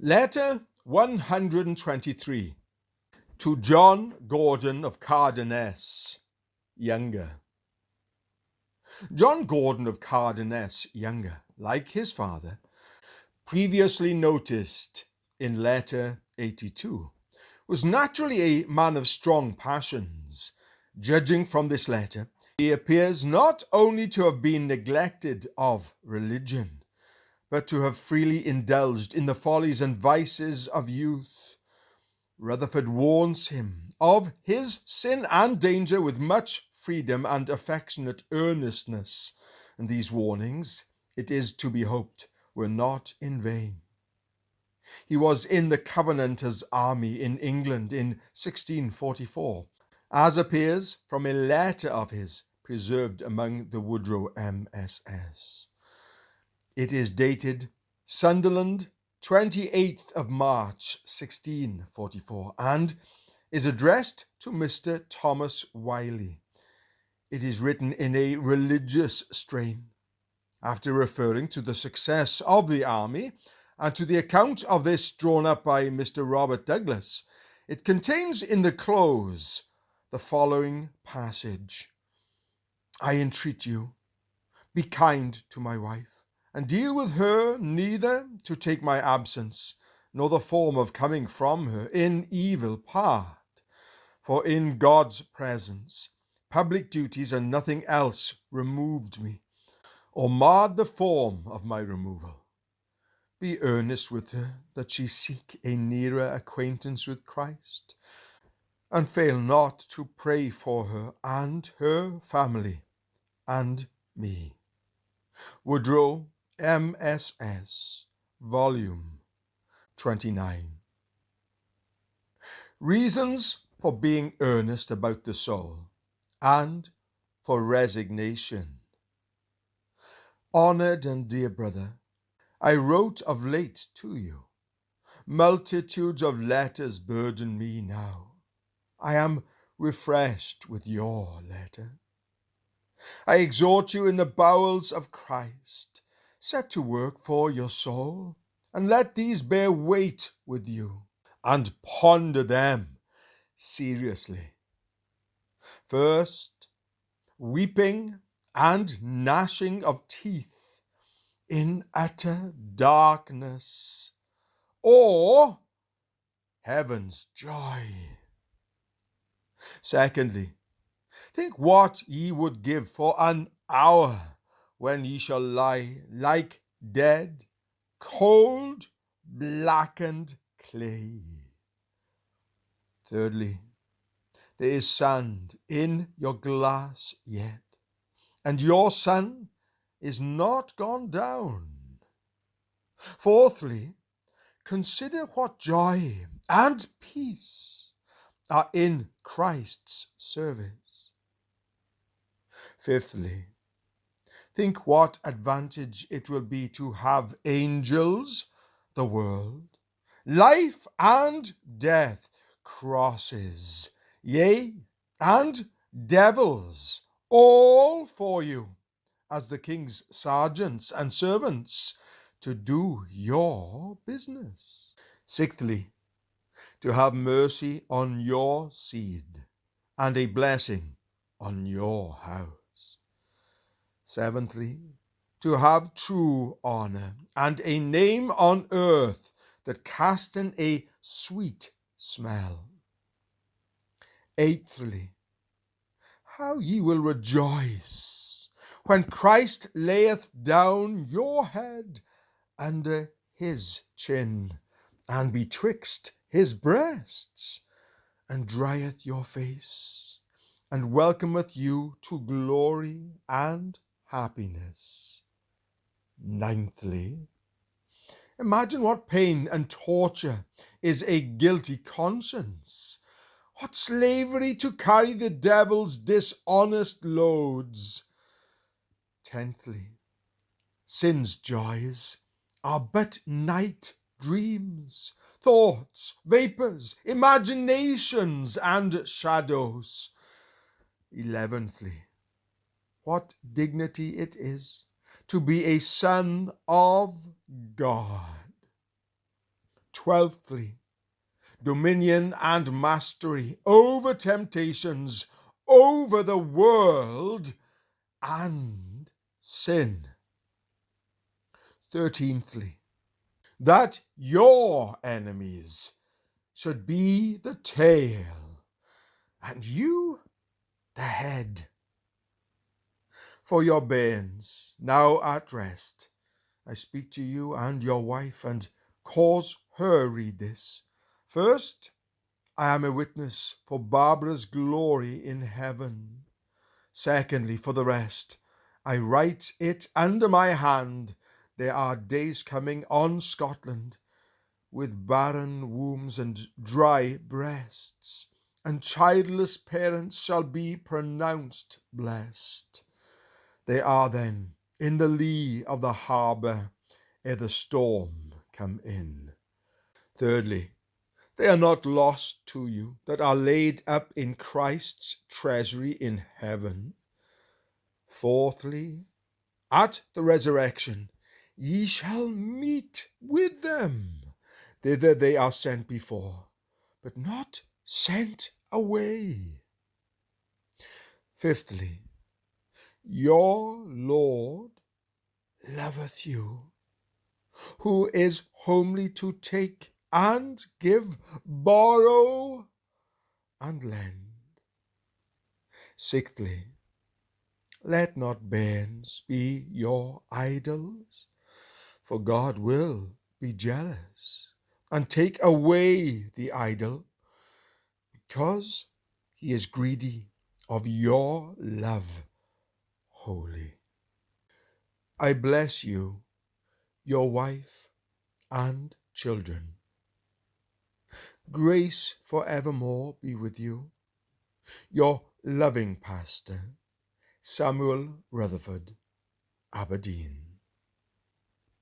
Letter 123 to John Gordon of Cardoness, younger. John Gordon of Cardoness, younger, like his father, previously noticed in letter 82, was naturally a man of strong passions. Judging from this letter, he appears not only to have been neglected of religion, but to have freely indulged in the follies and vices of youth. Rutherford warns him of his sin and danger with much freedom and affectionate earnestness, and these warnings, it is to be hoped, were not in vain. He was in the Covenanters' army in England in 1644, as appears from a letter of his preserved among the Woodrow MSS. It is dated Sunderland, 28th of March, 1644, and is addressed to Mr. Thomas Wiley. It is written in a religious strain. After referring to the success of the army and to the account of this drawn up by Mr. Robert Douglas, it contains in the close the following passage: "I entreat you, be kind to my wife, and deal with her neither to take my absence, nor the form of coming from her, in evil part. For in God's presence, public duties and nothing else removed me, or marred the form of my removal. Be earnest with her that she seek a nearer acquaintance with Christ, and fail not to pray for her and her family and me." Woodrow MSS, Volume 29. Reasons for being earnest about the soul and for resignation. Honored and dear brother, I wrote of late to you. Multitudes of letters burden me now. I am refreshed with your letter. I exhort you in the bowels of Christ, set to work for your soul, and let these bear weight with you, and ponder them seriously. First, weeping and gnashing of teeth in utter darkness, or heaven's joy. Secondly, think what ye would give for an hour when ye shall lie like dead, cold, blackened clay. Thirdly, there is sand in your glass yet, and your sun is not gone down. Fourthly, consider what joy and peace are in Christ's service. Fifthly, think what advantage it will be to have angels, the world, life and death, crosses, yea, and devils, all for you, as the king's sergeants and servants, to do your business. Sixthly, to have mercy on your seed, and a blessing on your house. Seventhly, to have true honor, and a name on earth that casten a sweet smell. Eighthly, how ye will rejoice when Christ layeth down your head under his chin, and betwixt his breasts, and drieth your face, and welcometh you to glory and happiness. Ninthly, imagine what pain and torture is a guilty conscience, what slavery to carry the devil's dishonest loads. Tenthly, sin's joys are but night dreams, thoughts, vapors, imaginations, and shadows. 11thly, what dignity it is to be a son of God. 12thly, dominion and mastery over temptations, over the world and sin. 13thly, that your enemies should be the tail, and you the head. For your bairns now at rest, I speak to you and your wife, and cause her read this. First, I am a witness for Barbara's glory in heaven. Secondly, for the rest, I write it under my hand. There are days coming on Scotland with barren wombs and dry breasts, and childless parents shall be pronounced blessed. They are then in the lee of the harbour ere the storm come in. Thirdly, they are not lost to you that are laid up in Christ's treasury in heaven. Fourthly, at the resurrection ye shall meet with them. Thither they are sent before, but not sent away. Fifthly, your Lord loveth you, who is homely to take and give, borrow and lend. Sixthly, let not bairns be your idols, for God will be jealous and take away the idol, because he is greedy of your love wholly. I bless you, your wife and children. Grace forevermore be with you. Your loving pastor, Samuel Rutherford, Aberdeen.